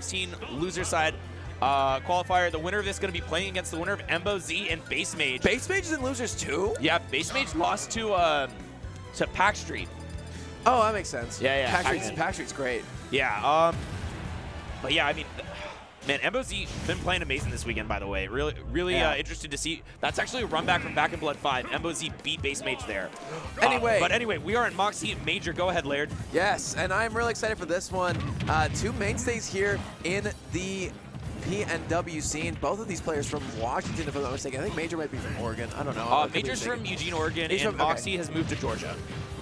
16 loser side qualifier. The winner of this is going to be playing against the winner of Embo Z and Base Mage. Base Mage is in losers too? Yeah, Base Mage lost to Pack Street. Oh, that makes sense. Yeah. Pack Street's great. Yeah, but yeah, I mean, man, Embo Z been playing amazing this weekend, by the way. Really interested to see. That's actually a run back from Back in Blood 5. Embo Z beat Base Mage there. But anyway, we are in Moxi Major. Go ahead, Laird. Yes, and I'm really excited for this one. Two mainstays here in the PNW scene. Both of these players from Washington, if I'm not mistaken. I think Major might be from Oregon. I don't know. Major's from Eugene, Oregon, and Moxi has moved to Georgia.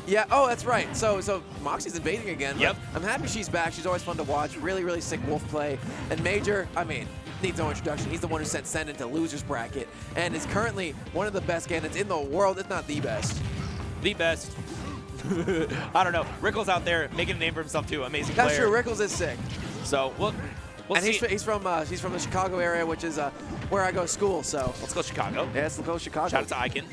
Yeah, oh, that's right. So Moxie's invading again. Yep. I'm happy she's back. She's always fun to watch. Really sick Wolf play. And Major, I mean, needs no introduction. He's the one who sent Sen into losers bracket and is currently one of the best Ganons in the world, if not the best. The best. I don't know. Rickle's out there making a name for himself too. Amazing player. That's true. Rickles is sick. So we'll and see. he's from the Chicago area, which is where I go to school. So let's go Chicago. Yeah, let's go Chicago. Shout out to Iken.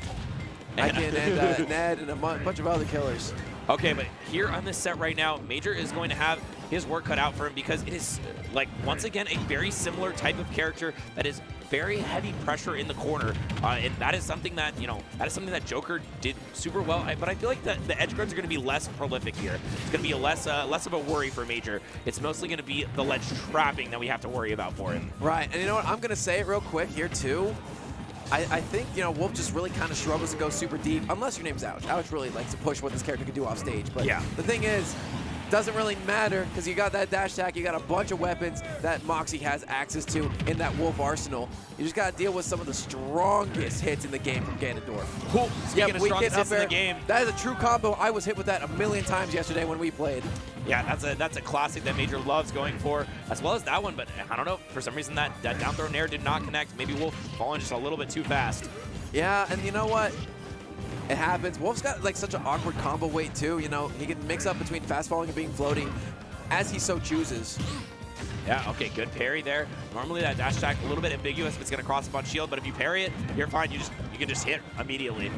Iken and Ned and a bunch of other killers. Okay, but here on this set right now, Major is going to have his work cut out for him because it is, like, once again, a very similar type of character that is very heavy pressure in the corner. And that is something that, that Joker did super well. But I feel like the edge guards are going to be less prolific here. It's going to be less of a worry for Major. It's mostly going to be the ledge trapping that we have to worry about for him. Right, and you know what? I'm going to say it real quick here, too. I think, Wolf just really kind of struggles to go super deep, unless your name's Ouch. Ouch really likes to push what this character can do off stage. But yeah. The thing is, doesn't really matter because you got that dash attack, you got a bunch of weapons that Moxi has access to in that Wolf arsenal. You just got to deal with some of the strongest hits in the game from Ganondorf. Cool. Speaking of strongest hits in the game. That is a true combo. I was hit with that a million times yesterday when we played. Yeah, that's a classic that Major loves going for, as well as that one, but I don't know, for some reason that down throw nair did not connect. Maybe Wolf falling just a little bit too fast. Yeah, and you know what? It happens. Wolf's got like such an awkward combo weight too, he can mix up between fast falling and being floating as he so chooses. Yeah, okay, good parry there. Normally that dash attack a little bit ambiguous if it's gonna cross up on shield, but if you parry it, you're fine. You can just hit immediately.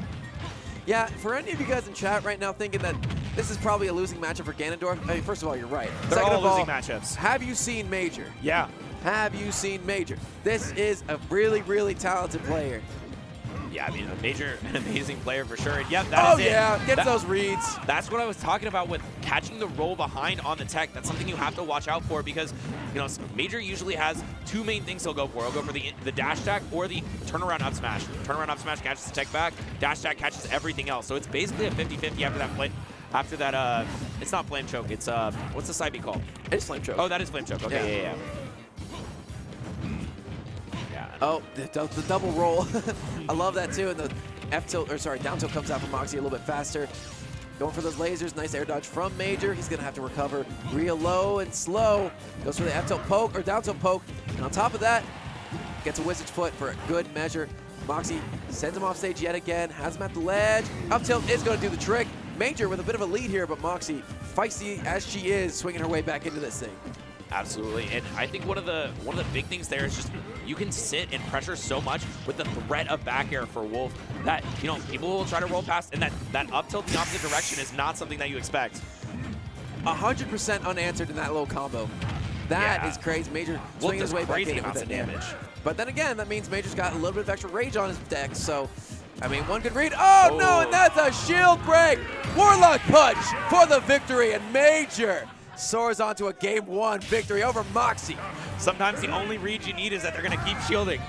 Yeah, for any of you guys in chat right now thinking that this is probably a losing matchup for Ganondorf, I mean, first of all, you're right. They're Second all of all, losing matchups. Have you seen Major? Yeah. Have you seen Major? This is a really talented player. Yeah, I mean, Major, an amazing player for sure. And yep, that is it. Yeah, gets those reads. That's what I was talking about with catching the roll behind on the tech. That's something you have to watch out for because, Major usually has two main things he'll go for. He'll go for the dash attack or the turnaround up smash. Turnaround up smash catches the tech back. Dash attack catches everything else. So it's basically a 50-50 after that play. After that, it's not flame choke. It's what's the side B called? It's flame choke. Oh, that is flame choke. Okay, yeah. Oh, the double roll. I love that too. And the down tilt comes out from Moxi a little bit faster. Going for those lasers. Nice air dodge from Major. He's going to have to recover real low and slow. Goes for the F tilt poke or down tilt poke. And on top of that, gets a Wizard's Foot for a good measure. Moxi sends him off stage yet again. Has him at the ledge. Up tilt is going to do the trick. Major with a bit of a lead here, but Moxi, feisty as she is, swinging her way back into this thing. Absolutely, and I think one of the big things there is just you can sit and pressure so much with the threat of back air for Wolf that people will try to roll past, and that up tilt in the opposite direction is not something that you expect. 100% unanswered in that low combo. That is crazy. Major swinging his way back in with that damage. But then again, that means Major's got a little bit of extra rage on his deck, so I mean, one good read. Oh no, and that's a shield break. Warlock punch for the victory, and Major soars onto a Game 1 victory over Moxi. Sometimes the only read you need is that they're going to keep shielding.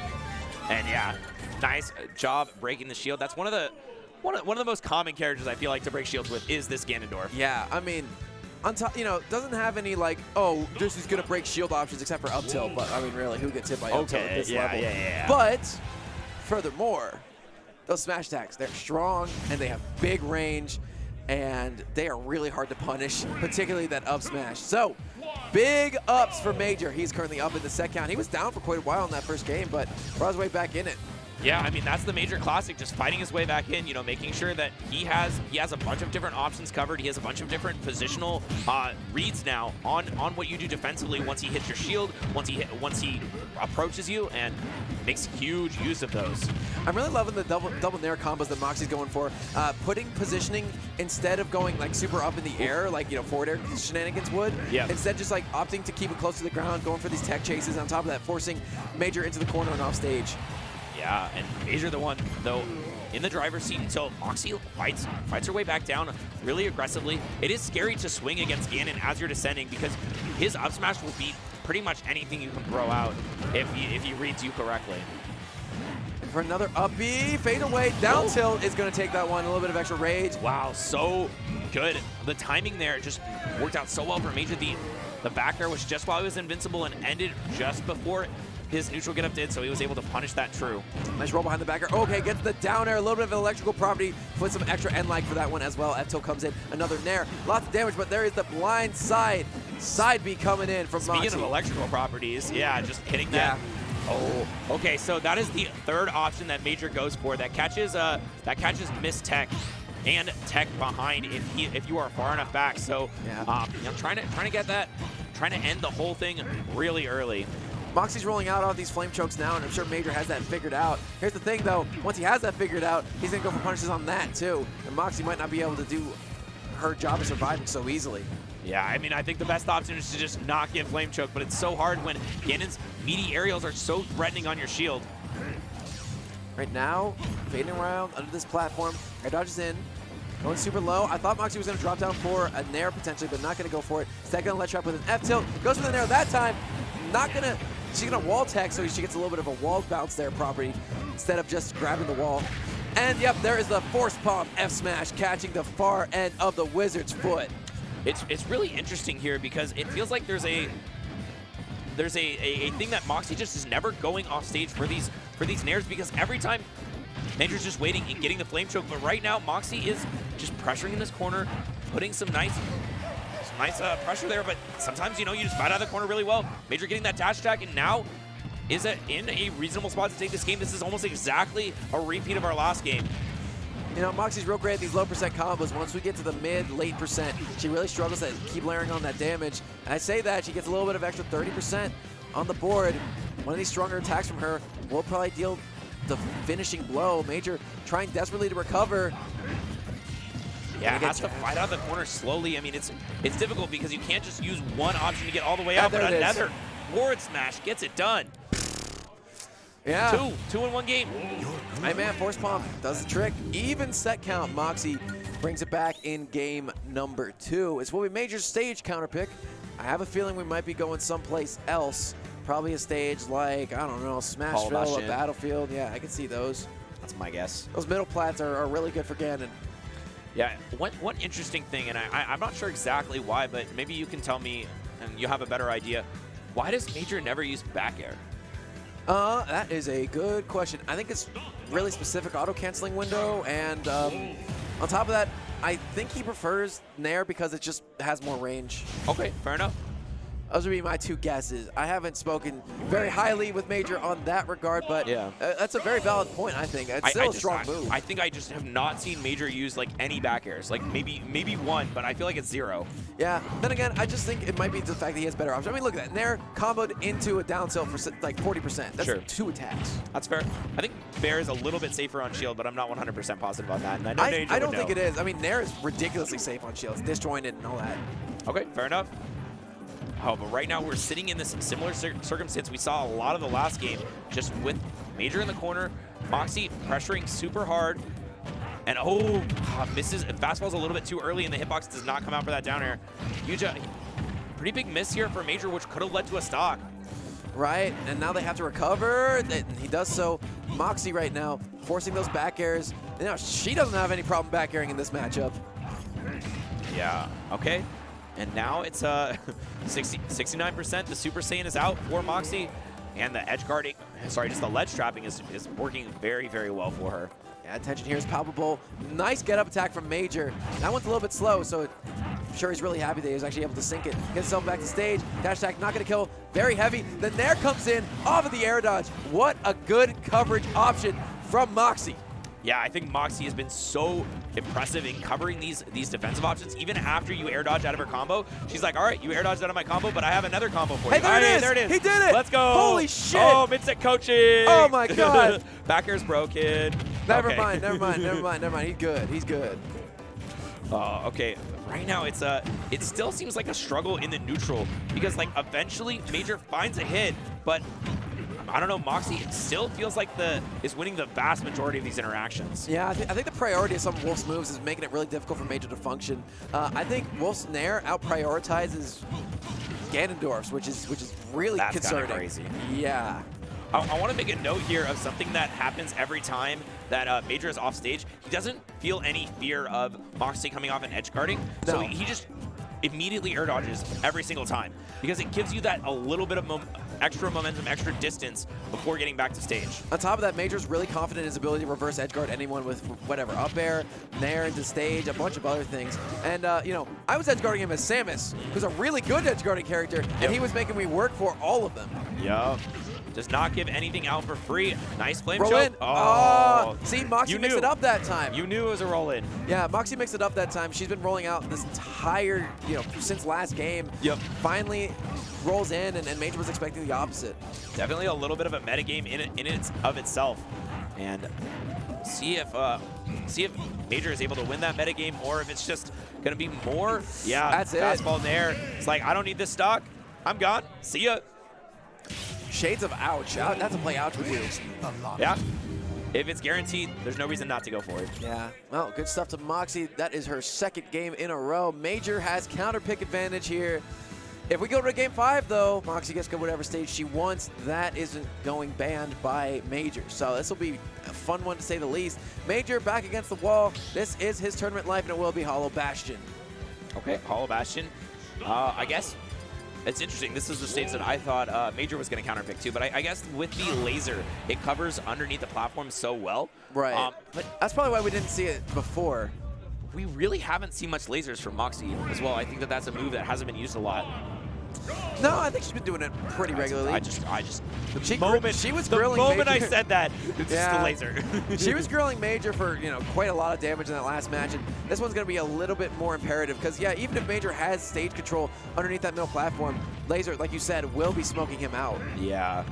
And yeah, nice job breaking the shield. That's one of the most common characters I feel like to break shields with is this Ganondorf. Yeah, I mean, on top, doesn't have any like, oh, this is going to break shield options except for up tilt. But I mean, really, who gets hit by up tilt at this level? Yeah. But furthermore, those smash attacks, they're strong and they have big range. And they are really hard to punish, particularly that up smash. So, big ups for Major. He's currently up in the set count. He was down for quite a while in that first game, but brought his way back in it. Yeah, I mean, that's the Major classic, just fighting his way back in, you know, making sure that he has a bunch of different options covered. He has a bunch of different positional reads now on what you do defensively once he hits your shield, once he approaches you, and makes huge use of those. I'm really loving the double nair combos that Moxi's going for. Putting positioning instead of going like super up in the air, like, you know, forward air shenanigans would. Yeah. Instead, just like opting to keep it close to the ground, going for these tech chases. On top of that, forcing Major into the corner and off stage. Yeah, and Major the one, though, in the driver's seat until Moxi fights her way back down really aggressively. It is scary to swing against Ganon as you're descending because his up smash will beat pretty much anything you can throw out if he reads you correctly. And for another up B, fade away, down tilt is going to take that one. A little bit of extra rage. Wow, so good. The timing there just worked out so well for Major. The back air was just while he was invincible and ended just before his neutral get up did, so he was able to punish that true. Nice roll behind the backer. Okay, gets the down air, a little bit of electrical property. Put some extra end lag for that one as well. F-tilt comes in, another nair. Lots of damage, but there is the blind side. Side B coming in from Moxi. Speaking of electrical properties, yeah, just hitting that. Yeah. Oh, okay, so that is the third option that Major goes for. That catches miss tech and tech behind if you are far enough back. So yeah. You know, trying to get that, trying to end the whole thing really early. Moxi's rolling out all these flame chokes now, and I'm sure Major has that figured out. Here's the thing, though. Once he has that figured out, he's going to go for punishes on that, too. And Moxi might not be able to do her job of surviving so easily. Yeah, I mean, I think the best option is to just not get flame choke, but it's so hard when Ganon's meaty aerials are so threatening on your shield. Right now, fading around under this platform. Air dodges in. Going super low. I thought Moxi was going to drop down for a nair potentially, but not going to go for it. Second on let trap with an F-tilt. Goes for the nair that time. Not going to... She's going to wall tech, so she gets a little bit of a wall bounce there property instead of just grabbing the wall. And yep, there is the force palm F smash catching the far end of the Wizard's foot. It's really interesting here because it feels like there's a thing that Moxi just is never going off stage for these nairs because every time Major's just waiting and getting the flame choke, but right now Moxi is just pressuring in this corner, putting some nice pressure there, but sometimes, you know, you just fight out of the corner really well. Major getting that dash attack, and now is in a reasonable spot to take this game. This is almost exactly a repeat of our last game. You know, Moxi's real great at these low percent combos. Once we get to the late percent, she really struggles to keep layering on that damage. And I say that, she gets a little bit of extra 30% on the board. One of these stronger attacks from her will probably deal the finishing blow. Major trying desperately to recover. Yeah, has to fight out of the corner slowly. I mean, it's difficult because you can't just use one option to get all the way out, but another forward smash gets it done. Yeah. Two in one game. Hey man, force palm does the trick. Even set count, Moxi brings it back in game number 2. It's what we Major stage counter pick. I have a feeling we might be going someplace else. Probably a stage like, I don't know, Smashville or Battlefield. Yeah, I can see those. That's my guess. Those middle plats are really good for Ganon. Yeah, one interesting thing, and I'm not sure exactly why, but maybe you can tell me and you have a better idea. Why does Major never use back air? That is a good question. I think it's really specific auto-canceling window, and on top of that, I think he prefers Nair because it just has more range. Okay, fair enough. Those would be my 2 guesses. I haven't spoken very highly with Major on that regard, but yeah. That's a very valid point, I think. It's still a strong move. I think I just have not seen Major use like any back airs. Like maybe one, but I feel like it's 0. Yeah. Then again, I just think it might be the fact that he has better options. I mean, look at that. Nair comboed into a down tilt for like 40%. That's sure. 2 attacks. That's fair. I think Bear is a little bit safer on shield, but I'm not 100% positive about that. And I don't think it is. I mean, Nair is ridiculously safe on shields, disjointed and all that. Okay, fair enough. Oh, but right now we're sitting in this similar circumstance we saw a lot of the last game, just with Major in the corner, Moxi pressuring super hard, and misses. Fastball's a little bit too early, and the hitbox does not come out for that down air. Huge, pretty big miss here for Major, which could have led to a stock. Right, and now they have to recover, and he does so. Moxi right now forcing those back airs. You know, she doesn't have any problem back airing in this matchup. Yeah, okay. And now it's 69%. The Super Saiyan is out for Moxi, and the edge guarding, sorry, just the ledge trapping is working very, very well for her. Yeah, tension here is palpable. Nice get-up attack from Major. That one's a little bit slow, so I'm sure he's really happy that he was actually able to sink it. Get himself back to stage. Dash attack, not going to kill. Very heavy. The Nair comes in off of the air dodge. What a good coverage option from Moxi. Yeah, I think Moxi has been so impressive in covering these defensive options. Even after you air dodge out of her combo, she's like, all right, you air dodged out of my combo, but I have another combo for you. Hey, there it is. He did it. Let's go. Holy shit. Oh, mid-set coaching. Oh, my God. Back air's broken. Never Okay. mind. He's good. Okay. Right now, it still seems like a struggle in the neutral because, like, eventually Major finds a hit, but I don't know, Moxi still feels like is winning the vast majority of these interactions. Yeah, I think the priority of some of Wolf's moves is making it really difficult for Major to function. I think Wolf's Nair out-prioritizes Ganondorf's, which is really concerning. That's crazy. Yeah. I want to make a note here of something that happens every time that Major is off stage. He doesn't feel any fear of Moxi coming off and edge guarding, so he just immediately air dodges every single time because it gives you that a little bit of extra momentum, extra distance before getting back to stage. On top of that, Major's really confident in his ability to reverse edge guard anyone with whatever, up air, nair into stage, a bunch of other things. And, you know, I was edge guarding him as Samus, who's a really good edge guarding character, and he was making me work for all of them. Yup. Does not give anything out for free. Nice flame roll choke. in. Oh, see, Moxi mixed it up that time. You knew it was a roll in. Yeah, Moxi mixed it up that time. She's been rolling out this entire, since last game. Yep. Finally rolls in, and Major was expecting the opposite. Definitely a little bit of a metagame in it of itself. And see if Major is able to win that metagame or if it's just going to be more, That's fastball in the air. It's like, I don't need this stock. I'm gone. See ya. Shades of ouch. That's a play ouch with you. Yeah. If it's guaranteed, there's no reason not to go for it. Yeah. Well, good stuff to Moxi. That is her second game in a row. Major has counter pick advantage here. If we go to game 5, though, Moxi gets to go whatever stage she wants. That isn't going banned by Major. So this will be a fun one to say the least. Major back against the wall. This is his tournament life, and it will be Hollow Bastion. Okay, Hollow Bastion. I guess it's interesting. This is the stage that I thought Major was going to counterpick too, but I guess with the laser, it covers underneath the platform so well. Right. But that's probably why we didn't see it before. We really haven't seen much lasers from Moxi as well. I think that's a move that hasn't been used a lot. No, I think she's been doing it pretty regularly. The moment I said that, it's just a laser. She was grilling Major for, quite a lot of damage in that last match, and this one's going to be a little bit more imperative because, yeah, even if Major has stage control underneath that middle platform, Laser, like you said, will be smoking him out. Yeah.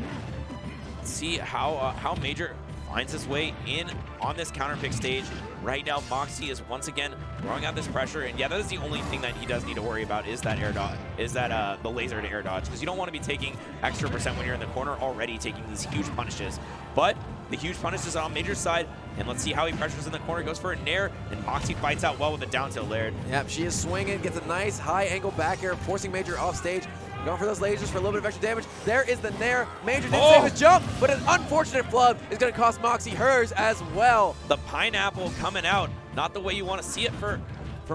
See how Major finds his way in on this counter pick stage. Right now, Moxi is once again throwing out this pressure, and yeah, that is the only thing that he does need to worry about is that air dodge, the laser to air dodge, because you don't want to be taking extra percent when you're in the corner already taking these huge punishes. But the huge punishes are on Major's side, and let's see how he pressures in the corner, goes for a nair, and Moxi fights out well with the down tilt layered. Yep, she is swinging, gets a nice high angle back air, forcing Major off stage. Going for those lasers for a little bit of extra damage. There is the nair. Major didn't save his jump, but an unfortunate flub is going to cost Moxi hers as well. The pineapple coming out, not the way you want to see it for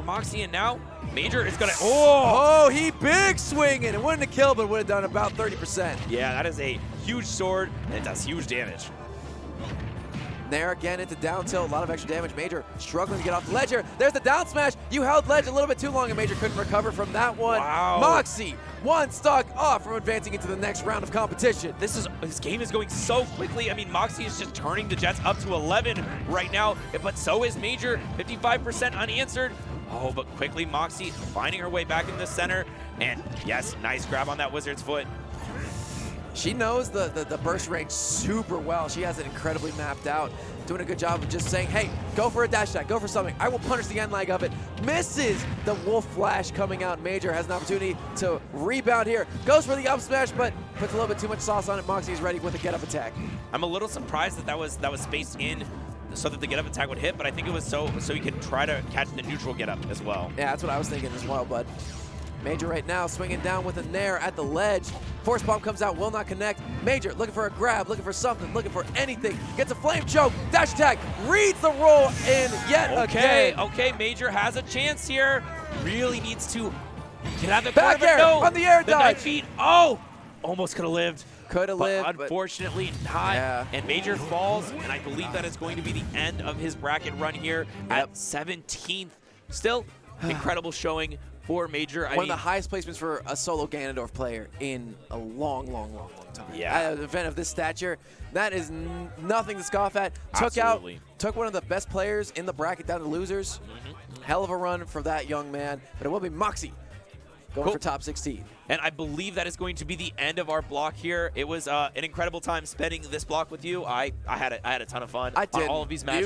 Moxi, and now Major is going to, he big swinging. It wouldn't have killed, but would have done about 30%. Yeah, that is a huge sword, and it does huge damage. Nair again into down tilt, a lot of extra damage. Major struggling to get off the ledge here. There's the down smash. You held ledge a little bit too long, and Major couldn't recover from that one. Wow. Moxi, one stock off from advancing into the next round of competition. This game is going so quickly. I mean, Moxi is just turning the Jets up to 11 right now, but so is Major, 55% unanswered. Oh, but quickly Moxi finding her way back in the center, and yes, nice grab on that Wizard's foot. She knows the burst range super well. She has it incredibly mapped out. Doing a good job of just saying, hey, go for a dash attack, go for something. I will punish the end lag of it. Misses the Wolf Flash coming out. Major has an opportunity to rebound here. Goes for the up smash, but puts a little bit too much sauce on it. Moxi is ready with a get-up attack. I'm a little surprised that was spaced in so that the get-up attack would hit, but I think it was so he could try to catch the neutral get-up as well. Yeah, that's what I was thinking as well, bud. Major right now swinging down with a nair at the ledge. Force bomb comes out, will not connect. Major looking for a grab, looking for something, looking for anything. Gets a flame choke, dash attack, reads the roll in yet again. Okay, Major has a chance here. Really needs to get out of the back corner, air no. on the air The dodge. knife feet, almost could have lived. Could have lived, but unfortunately not. Yeah. And Major falls, and I believe that is going to be the end of his bracket run here at 17th. Still, incredible showing for Major. One of the highest placements for a solo Ganondorf player in a long time. Yeah. At an event of this stature, that is nothing to scoff at. Absolutely. Took one of the best players in the bracket down to losers. Hell of a run for that young man, but it will be Moxi going for top 16. And I believe that is going to be the end of our block here. It was an incredible time spending this block with you. I had a ton of fun on all of these matches.